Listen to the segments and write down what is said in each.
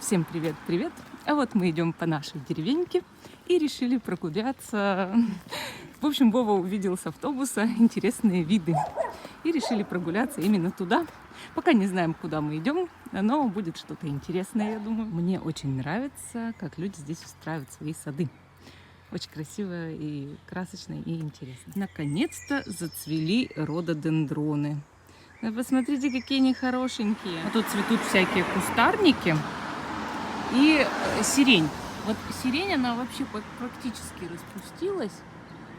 Всем привет-привет! А вот мы идем по нашей деревеньке и решили прогуляться. В общем, Вова увидел с автобуса интересные виды и решили прогуляться именно туда. Пока не знаем, куда мы идем, но будет что-то интересное, я думаю. Мне очень нравится, как люди здесь устраивают свои сады. Очень красиво и красочно и интересно. Наконец-то зацвели рододендроны. Ну, посмотрите, какие они хорошенькие. А тут цветут всякие кустарники и сирень. Вот сирень, она вообще практически распустилась,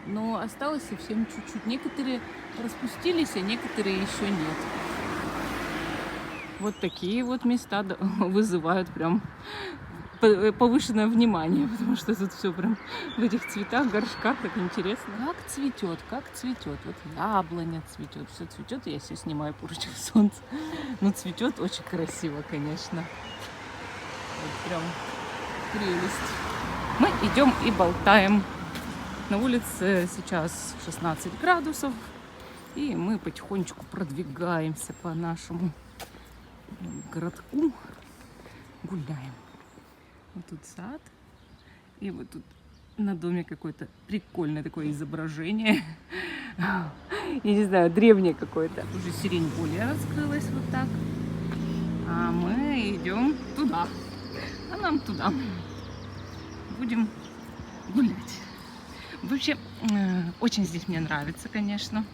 но осталось совсем чуть-чуть. Некоторые распустились, а некоторые еще нет. Вот такие вот места вызывают прям повышенное внимание, потому что тут все прям в этих цветах, горшках, так интересно. Как цветет, как цветет. Вот яблоня цветет, все цветет. Я все снимаю поручик солнца. Но цветет очень красиво, конечно. Вот прям прелесть. Мы идем и болтаем. На улице сейчас 16 градусов. И мы потихонечку продвигаемся по нашему городку. Гуляем. Вот тут сад. И вот тут на доме какое-то прикольное такое изображение. Я не знаю, древнее какое-то. Уже сирень более раскрылась вот так. А мы идем туда. А нам туда. Будем гулять. Вообще, очень здесь мне нравится, конечно.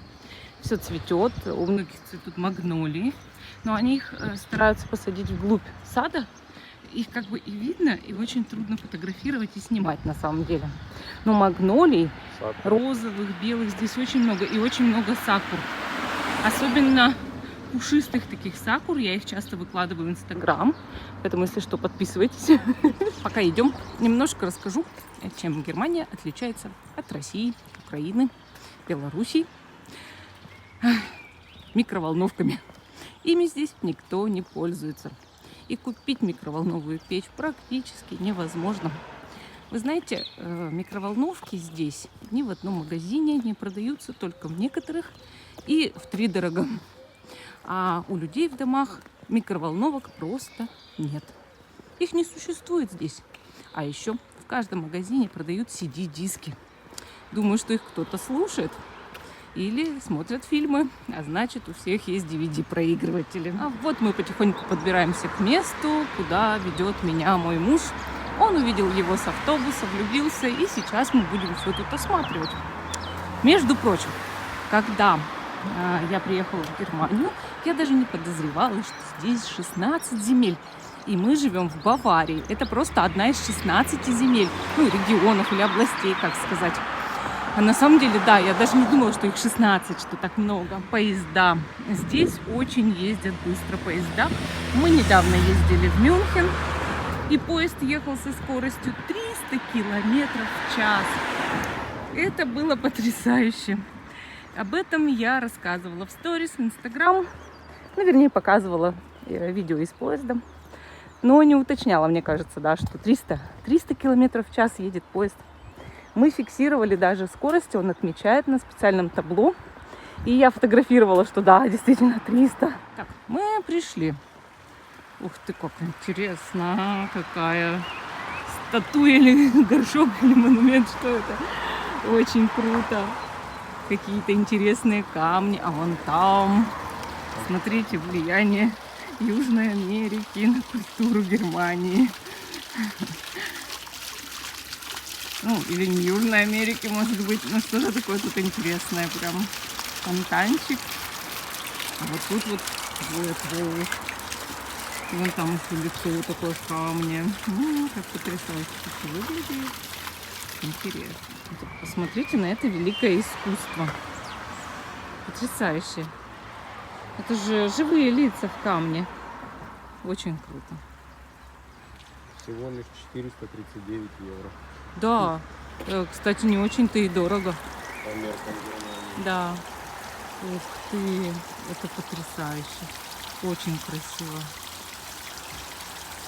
Все цветет. У многих цветут магнолии. Но они их стараются посадить вглубь сада. Их как бы и видно, и очень трудно фотографировать и снимать на самом деле. Но магнолий, розовых, белых здесь очень много. И очень много сакур. Особенно пушистых таких сакур. Я их часто выкладываю в Инстаграм. Поэтому, если что, подписывайтесь. Пока идем, немножко расскажу, чем Германия отличается от России, Украины, Белоруссии. Микроволновками. Ими здесь никто не пользуется. И купить микроволновую печь практически невозможно. Вы знаете, микроволновки здесь ни в одном магазине не продаются, только в некоторых и втридорога. А у людей в домах микроволновок просто нет. Их не существует здесь. А еще в каждом магазине продают CD-диски. Думаю, что их кто-то слушает. Или смотрят фильмы, а значит, у всех есть DVD-проигрыватели. А вот мы потихоньку подбираемся к месту, куда ведет меня мой муж. Он увидел его с автобуса, влюбился, и сейчас мы будем все тут осматривать. Между прочим, когда я приехала в Германию, я даже не подозревала, что здесь 16 земель. И мы живем в Баварии. Это просто одна из 16 земель, регионов или областей, как сказать. А на самом деле, да, я даже не думала, что их 16, что так много. Поезда. Здесь очень ездят быстро поезда. Мы недавно ездили в Мюнхен, и поезд ехал со скоростью 300 километров в час. Это было потрясающе. Об этом я рассказывала в сторис, в Инстаграм. Вернее, показывала видео из поезда. Но не уточняла, мне кажется, да, что 300 километров в час едет поезд. Мы фиксировали даже скорость, он отмечает на специальном табло. И я фотографировала, что да, действительно 300. Так, мы пришли. Ух ты, как интересно. Какая статуя или горшок, или монумент, что это. Очень круто. Какие-то интересные камни. А вон там, смотрите, влияние Южной Америки на культуру Германии. Или не Южной Америки, может быть. Что-то такое тут интересное. Прям фонтанчик. А вот тут вот. И вон там еще лицо такое в камне. Как потрясающе это выглядит. Интересно. Посмотрите на это великое искусство. Потрясающе. Это же живые лица в камне. Очень круто. Всего лишь 439 евро. Да, кстати, не очень-то и дорого. По меркам Германии. Да. Ух ты, это потрясающе. Очень красиво.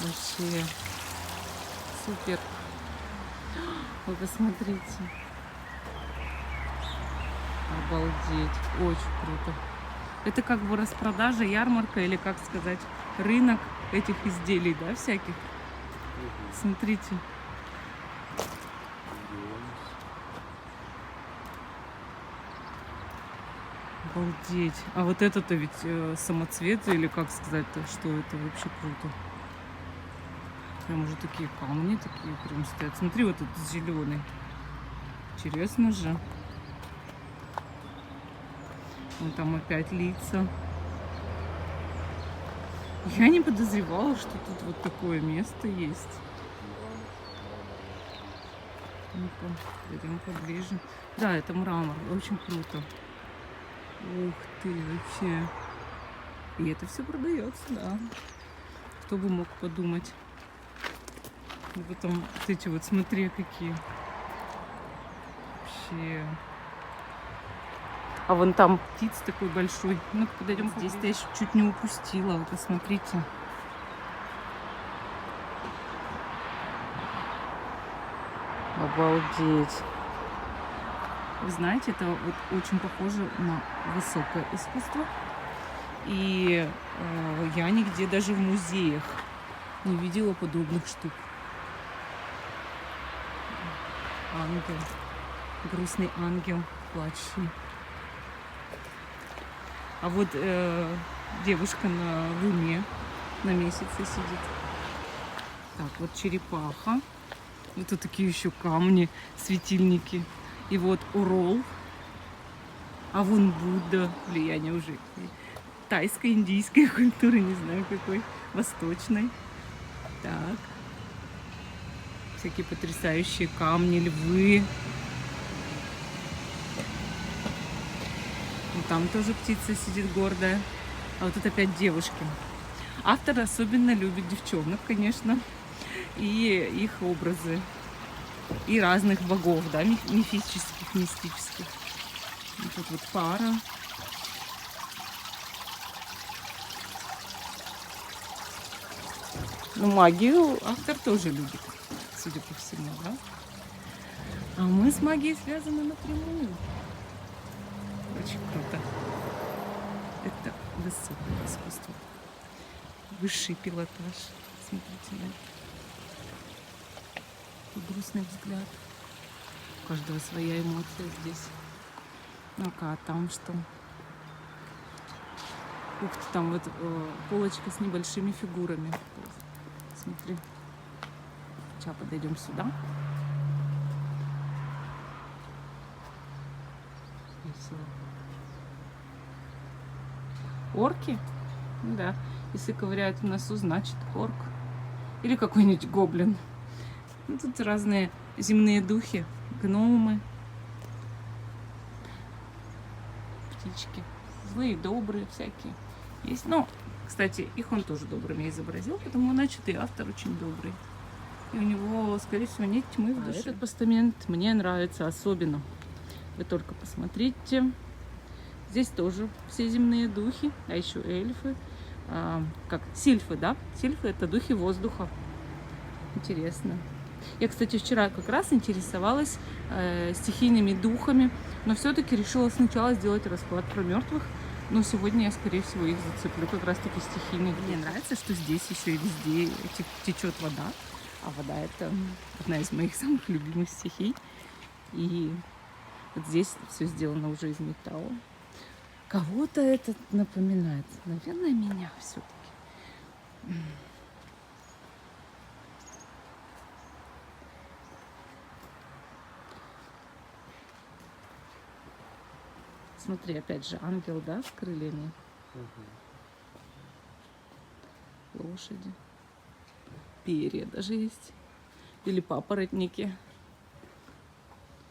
Вообще супер. Вы посмотрите. Обалдеть. Очень круто. Это как бы распродажа, ярмарка или, как сказать, рынок этих изделий, да, всяких. Смотрите. Обалдеть. А вот это-то ведь самоцветы, или как сказать-то, что это вообще круто. Прям уже такие камни, такие прям стоят. Смотри, вот этот зеленый. Интересно же. Вон там опять лица. Я не подозревала, что тут вот такое место есть. Ну-ка, пойдем поближе. Да, это мрамор. Очень круто. Ух ты, вообще. И это все продается, да. Кто бы мог подумать. И потом вот эти вот, смотри, какие. Вообще. А вон там птиц такой большой. Ну, подойдем здесь. Я еще чуть не упустила. Вот посмотрите. Обалдеть. Вы знаете, это вот очень похоже на высокое искусство. И я нигде даже в музеях не видела подобных штук. Ангел. Грустный ангел, плачущий. А вот девушка на луне, на месяце сидит. Так, вот черепаха. Вот тут такие еще камни, светильники. И вот урол. А вон Будда. Влияние уже тайской, индийской культуры, не знаю какой. Восточной. Так. Всякие потрясающие камни, львы. Ну, там тоже птица сидит гордая. А вот тут опять девушки. Автор особенно любит девчонок, конечно. И их образы. И разных богов, да, мифических, мистических. Вот тут вот пара. Ну, магию автор тоже любит, судя по всему, да? А мы с магией связаны напрямую. Очень круто. Это высокое искусство. Высший пилотаж. Смотрите на это. Грустный взгляд. У каждого своя эмоция здесь. Ну-ка, а там что? Ух ты, там вот полочка с небольшими фигурами. Смотри. Сейчас подойдем сюда. Весело. Орки? Ну да. Если ковыряют в носу, значит орк. Или какой-нибудь гоблин. Ну, тут разные земные духи, гномы, птички. Злые, добрые всякие. Есть. Ну, кстати, их он тоже добрыми изобразил, потому значит и автор очень добрый. И у него, скорее всего, нет тьмы в душе. Этот постамент мне нравится особенно. Вы только посмотрите. Здесь тоже все земные духи, а еще эльфы. Как сильфы, да? Сильфы — это духи воздуха. Интересно. Я, кстати, вчера как раз интересовалась стихийными духами, но все-таки решила сначала сделать расклад про мертвых. Но сегодня я, скорее всего, их зацеплю как раз-таки стихийных. Мне нравится, что здесь еще и везде течет вода. А вода — это одна из моих самых любимых стихий. И вот здесь все сделано уже из металла. Кого-то это напоминает. Наверное, меня все-таки. Смотри, опять же, ангел, да, с крыльями. Лошади. Перья даже есть. Или папоротники.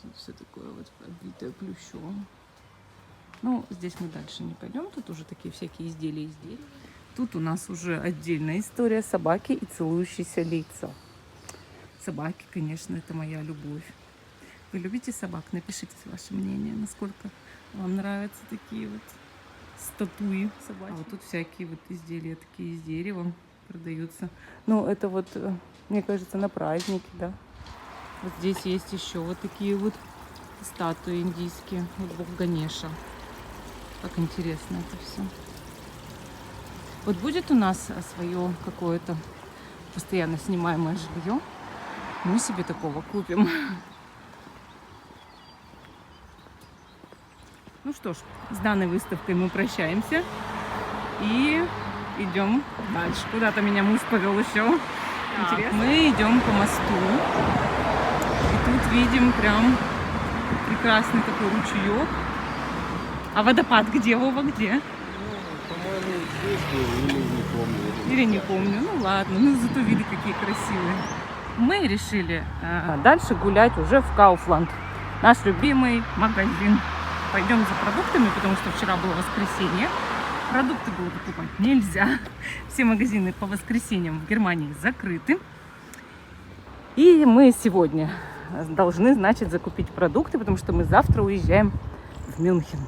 Тут все такое вот обвитое плющом. Ну, здесь мы дальше не пойдем. Тут уже такие всякие изделия. Тут у нас уже отдельная история. Собаки и целующиеся лица. Собаки, конечно, это моя любовь. Вы любите собак? Напишите ваше мнение, насколько вам нравятся такие вот статуи собачьи. А вот тут всякие вот изделия такие из дерева продаются. Ну, это вот, мне кажется, на праздники, да. Вот здесь есть еще вот такие вот статуи индийские. Вот бог Ганеша. Как интересно это все. Вот будет у нас свое какое-то постоянно снимаемое жилье, мы себе такого купим. Ну что ж, с данной выставкой мы прощаемся и идем дальше. Куда-то меня муж повел еще. Интересно. Мы идем по мосту. И тут видим прям прекрасный такой ручеек. А водопад где, Вова, где? Ну, по-моему, здесь был, или не помню. Или не помню. Ну ладно, ну зато виды какие красивые. Мы решили дальше гулять уже в Кауфланд. Наш любимый магазин. Пойдем за продуктами, потому что вчера было воскресенье. Продукты было покупать нельзя. Все магазины по воскресеньям в Германии закрыты. И мы сегодня должны, значит, закупить продукты, потому что мы завтра уезжаем в Мюнхен.